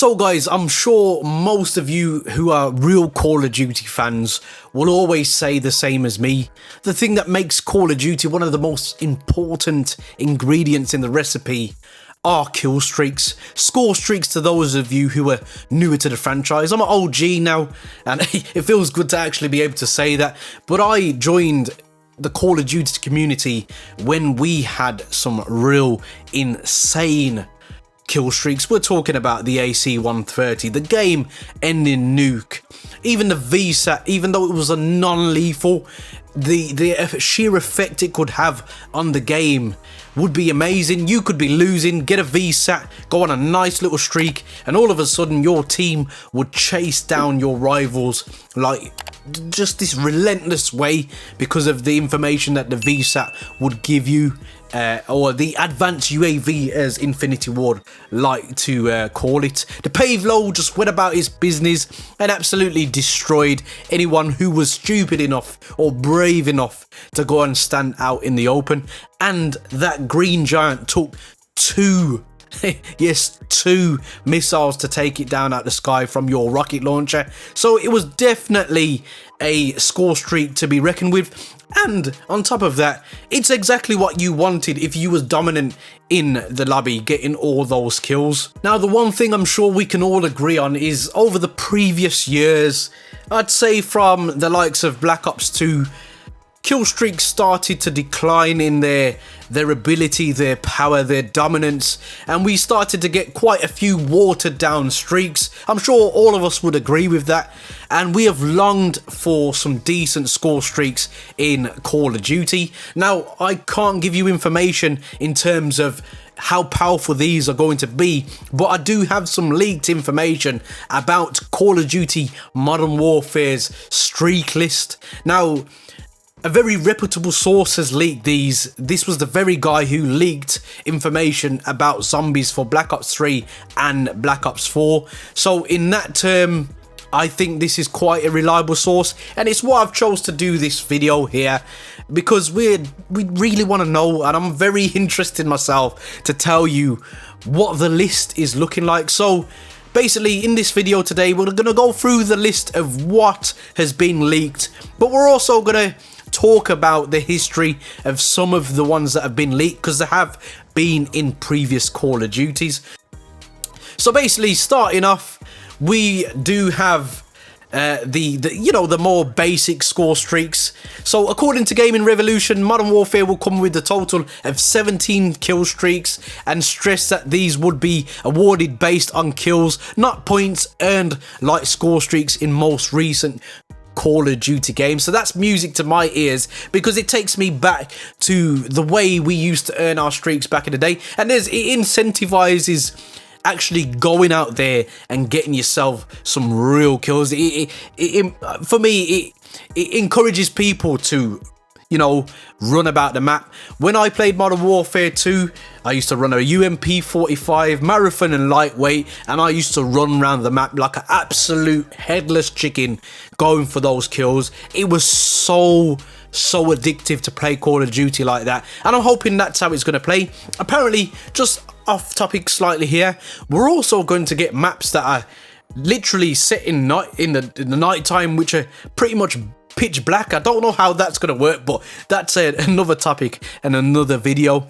So guys, I'm sure most of you who are real Call of Duty fans will always say the same as me. The thing that makes Call of Duty one of the most important ingredients in the recipe are kill streaks, score streaks to those of you who are newer to the franchise. I'm an OG now, and it feels good to actually be able to say that, but I joined the Call of Duty community when we had some real insane kill streaks. We're talking about the AC-130, the game-ending nuke, even the VSAT, even though it was a non-lethal, the sheer effect it could have on the game would be amazing. You could be losing, get a VSAT, go on a nice little streak, and all of a sudden your team would chase down your rivals like just this relentless way because of the information that the VSAT would give you, or the advanced UAV as Infinity Ward like to call it. The Pavelo just went about his business and absolutely destroyed anyone who was stupid enough or brave enough to go and stand out in the open. And that green giant took two missiles to take it down out the sky from your rocket launcher. So it was definitely a score streak to be reckoned with. And on top of that, it's exactly what you wanted if you was dominant in the lobby, getting all those kills. Now, the one thing I'm sure we can all agree on is over the previous years, I'd say from the likes of Black Ops 2, kill streaks started to decline in their ability, their power, their dominance, and we started to get quite a few watered down streaks. I'm sure all of us would agree with that, and we have longed for some decent score streaks in Call of Duty. Now, I can't give you information in terms of how powerful these are going to be, but I do have some leaked information about Call of Duty Modern Warfare's streak list. Now, a very reputable source has leaked these. This was the very guy who leaked information about zombies for Black Ops 3 and Black Ops 4. So in that term, I think this is quite a reliable source, and it's why I've chose to do this video here, because we really want to know, and I'm very interested myself to tell you what the list is looking like. So basically, in this video today, we're going to go through the list of what has been leaked, but we're also going to talk about the history of some of the ones that have been leaked, because they have been in previous Call of Duties. So basically, starting off, we do have the more basic score streaks. So according to Gaming Revolution, Modern Warfare will come with a total of 17 kill streaks, and stress that these would be awarded based on kills, not points earned like score streaks in most recent Call of Duty games. So that's music to my ears, because it takes me back to the way we used to earn our streaks back in the day, and it incentivizes actually going out there and getting yourself some real kills. For me, it encourages people to, run about the map. When I played Modern Warfare 2, I used to run a UMP-45 marathon and lightweight, and I used to run around the map like an absolute headless chicken going for those kills. It was so addictive to play Call of Duty like that, and I'm hoping that's how it's going to play. Apparently, just off topic slightly here, we're also going to get maps that are literally set in the night time, which are pretty much pitch black. I don't know how that's going to work, but that's another topic and another video.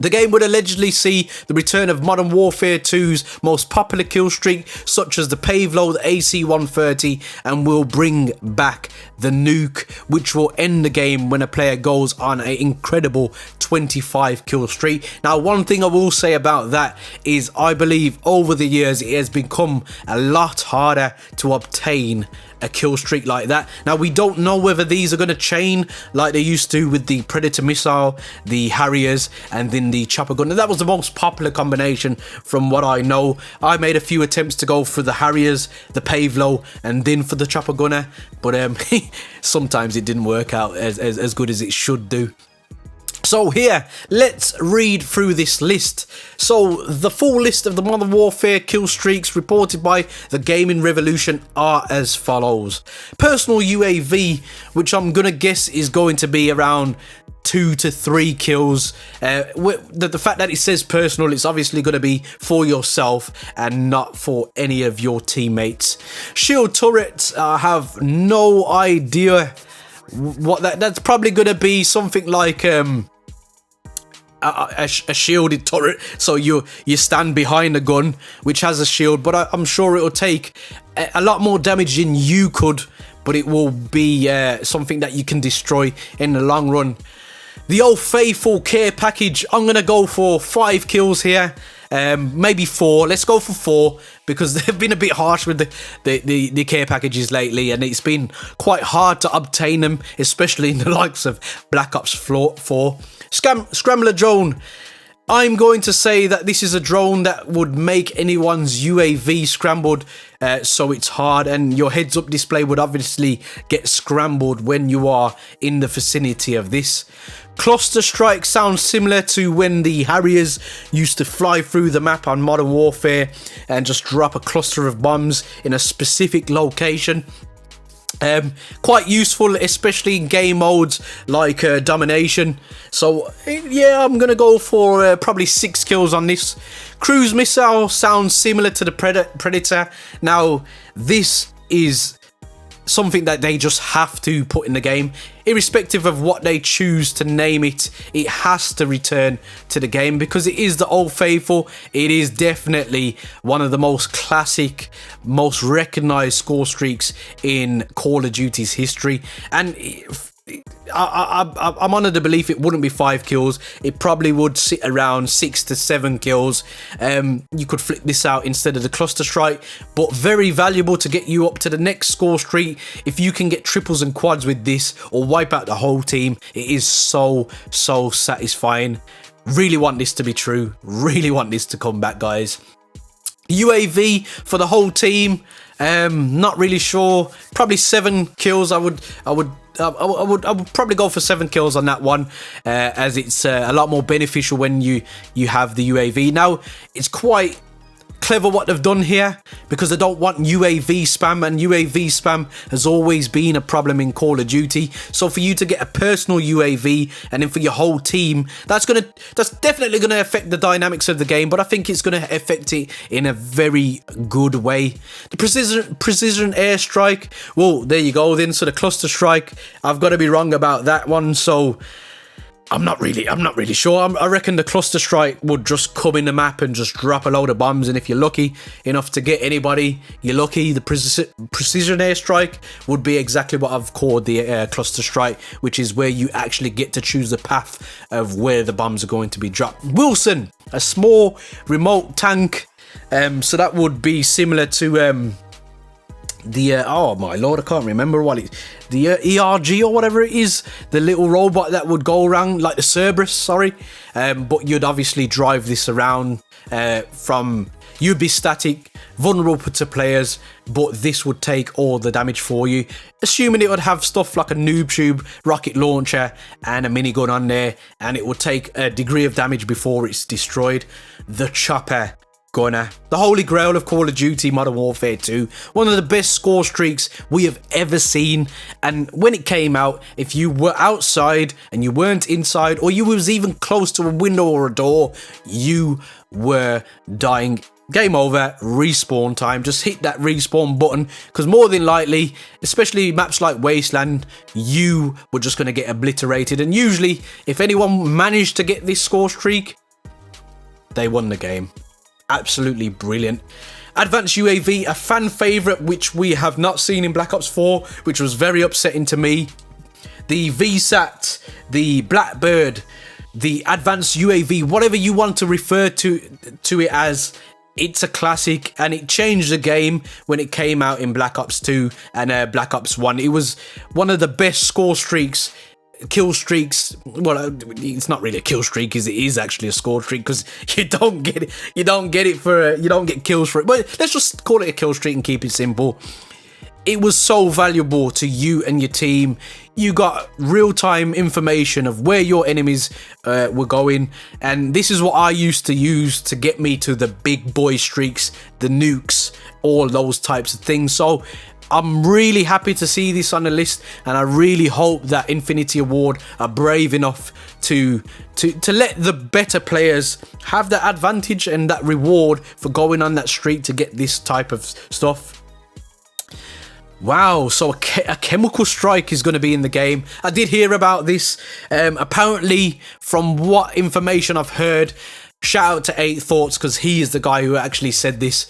The game would allegedly see the return of Modern Warfare 2's most popular kill streak, such as the Pavelo, the AC-130, and will bring back the Nuke, which will end the game when a player goes on an incredible 25 kill streak. Now, one thing I will say about that is I believe over the years it has become a lot harder to obtain a kill streak like that. Now, we don't know whether these are going to chain like they used to with the Predator missile, the Harriers, and then the chopper gun. And that was the most popular combination from what I know. I made a few attempts to go for the Harriers, the Pavelo, and then for the chopper gunner, but sometimes it didn't work out as good as it should do. So here, let's read through this list. So the full list of the Modern Warfare kill streaks reported by the Gaming Revolution are as follows. Personal UAV, which I'm gonna guess is going to be around 2 to 3 kills. The fact that it says personal, it's obviously going to be for yourself and not for any of your teammates. Shield turrets, I have no idea what that's probably going to be something like a shielded turret, so you stand behind a gun which has a shield, but I'm sure it'll take a lot more damage than you could, but it will be something that you can destroy in the long run. The old faithful care package, I'm gonna go for 5 kills here, maybe 4. Let's go for 4 because they've been a bit harsh with the care packages lately, and it's been quite hard to obtain them, especially in the likes of Black Ops 4. Scrambler drone. I'm going to say that this is a drone that would make anyone's UAV scrambled, so it's hard, and your heads-up display would obviously get scrambled when you are in the vicinity of this. Cluster strike sounds similar to when the Harriers used to fly through the map on Modern Warfare and just drop a cluster of bombs in a specific location. Quite useful, especially in game modes like domination. So yeah, I'm gonna go for probably 6 kills on this. Cruise missile sounds similar to the Predator. Now this is something that they just have to put in the game, irrespective of what they choose to name it. It has to return to the game because it is the old faithful. It is definitely one of the most classic, most recognized score streaks in Call of Duty's history, and I'm under the belief it wouldn't be 5 kills. It probably would sit around 6 to 7 kills. You could flip this out instead of the cluster strike, but very valuable to get you up to the next score streak. If you can get triples and quads with this or wipe out the whole team, it is so satisfying. Really want this to be true. Really want this to come back, guys. UAV for the whole team. Not really sure. Probably 7 kills. I would probably go for 7 kills on that one, as it's a lot more beneficial when you have the UAV. Now, it's quite clever what they've done here because they don't want UAV spam, and UAV spam has always been a problem in Call of Duty. So for you to get a personal UAV and then for your whole team, that's definitely gonna affect the dynamics of the game, but I think it's gonna affect it in a very good way. The precision airstrike, well, there you go then. So the cluster strike, I've got to be wrong about that one, so I'm not really sure. I reckon the cluster strike would just come in the map and just drop a load of bombs, and if you're lucky enough to get anybody, you're lucky. The precision airstrike would be exactly what I've called the cluster strike, which is where you actually get to choose the path of where the bombs are going to be dropped. Wilson, a small remote tank, so that would be similar to the oh my lord, I can't remember what it, the ERG or whatever it is, the little robot that would go around like the Cerberus, sorry, but you'd obviously drive this around you'd be static, vulnerable to players, but this would take all the damage for you, assuming it would have stuff like a noob tube, rocket launcher and a minigun on there, and it would take a degree of damage before it's destroyed. The chopper gunner, the holy grail of Call of Duty Modern Warfare 2, one of the best score streaks we have ever seen. And when it came out, if you were outside and you weren't inside, or you was even close to a window or a door, you were dying. Game over, respawn time. Just hit that respawn button, because more than likely, especially maps like Wasteland, you were just going to get obliterated. And usually, if anyone managed to get this score streak, they won the game. Absolutely brilliant. Advanced UAV, a fan favourite which we have not seen in Black Ops 4, which was very upsetting to me. The VSAT, the Blackbird, the Advanced UAV, whatever you want to refer to it as, it's a classic, and it changed the game when it came out in Black Ops 2 and Black Ops 1. It was one of the best score streaks, kill streaks. Well, it's not really a kill streak, because it is actually a score streak, because you don't get it. You don't get kills for it. But let's just call it a kill streak and keep it simple. It was so valuable to you and your team. You got real-time information of where your enemies were going, and this is what I used to use to get me to the big boy streaks, the nukes, all those types of things. So I'm really happy to see this on the list, and I really hope that Infinity Ward are brave enough to let the better players have that advantage and that reward for going on that streak to get this type of stuff. Wow, so a chemical strike is going to be in the game. I did hear about this. Apparently, from what information I've heard, shout out to 8 Thoughts, because he is the guy who actually said this.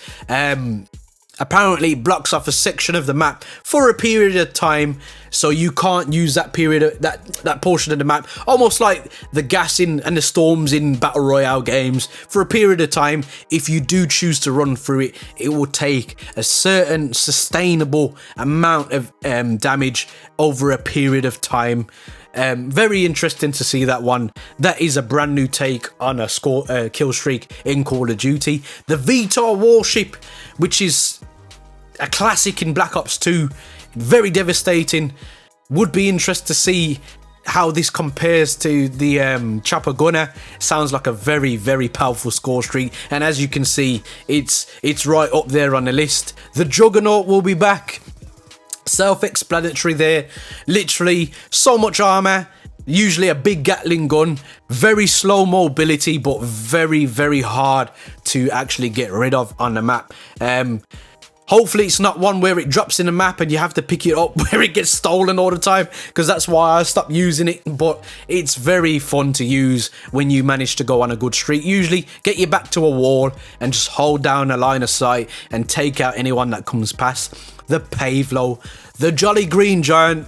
Apparently it blocks off a section of the map for a period of time, so you can't use that period, that portion of the map, almost like the gassing and the storms in Battle Royale games. For a period of time, if you do choose to run through it, it will take a certain sustainable amount of damage over a period of time. Very interesting to see that one. That is a brand new take on a kill streak in Call of Duty. The VTOL warship, which is a classic in Black Ops 2, very devastating. Would be interesting to see how this compares to the chopper gunner. Sounds like a very, very powerful score streak, and as you can see, it's right up there on the list. The Juggernaut will be back. Self-explanatory there. Literally so much armor, usually a big Gatling gun, very slow mobility, but very, very hard to actually get rid of on the map. Hopefully it's not one where it drops in the map and you have to pick it up where it gets stolen all the time, because that's why I stopped using it. But it's very fun to use when you manage to go on a good streak. Usually get you back to a wall and just hold down a line of sight and take out anyone that comes past. The Pavlo, the Jolly Green Giant,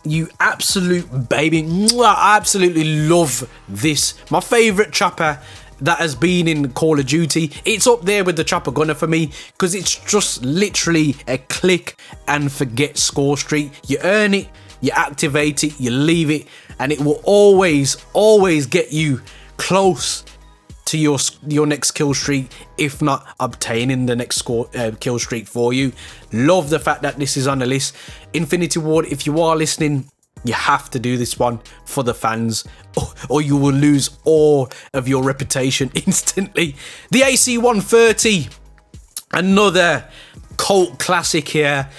you absolute baby. I absolutely love this. My favourite chopper that has been in Call of Duty. It's up there with the chopper gunner for me, because it's just literally a click and forget score streak. You earn it, you activate it, you leave it, and it will always get you close to your next kill streak, if not obtaining the next kill streak for you. Love the fact that this is on the list. Infinity Ward, if you are listening, you have to do this one for the fans, or you will lose all of your reputation instantly. The AC-130, another cult classic here,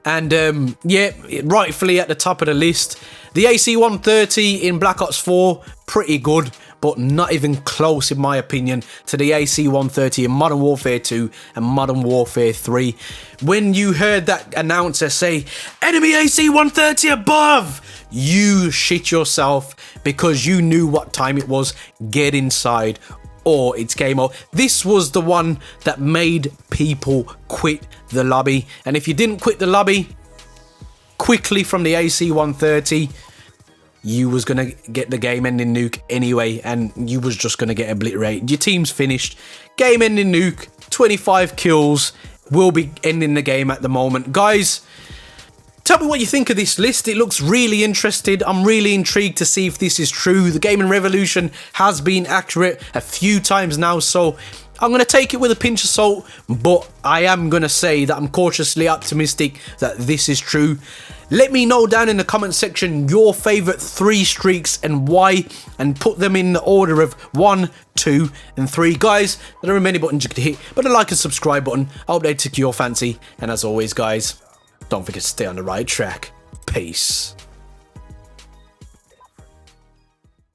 and yeah, rightfully at the top of the list. The AC-130 in Black Ops 4, pretty good, but not even close in my opinion to the AC-130 in Modern Warfare 2 and Modern Warfare 3. When you heard that announcer say, "Enemy AC-130 above," you shit yourself, because you knew what time it was. Get inside or it's game over. This was the one that made people quit the lobby, and if you didn't quit the lobby quickly from the AC-130, you was going to get the game-ending nuke anyway, and you was just going to get obliterated. Your team's finished. Game-ending nuke, 25 kills, will be ending the game at the moment. Guys, tell me what you think of this list. It looks really interesting. I'm really intrigued to see if this is true. The gaming revolution has been accurate a few times now, so I'm going to take it with a pinch of salt, but I am going to say that I'm cautiously optimistic that this is true. Let me know down in the comment section your favourite 3 streaks and why, and put them in the order of 1, 2 and 3. Guys, there are many buttons you could hit, but the like and subscribe button, I hope they tickle your fancy, and as always guys, don't forget to stay on the right track. Peace.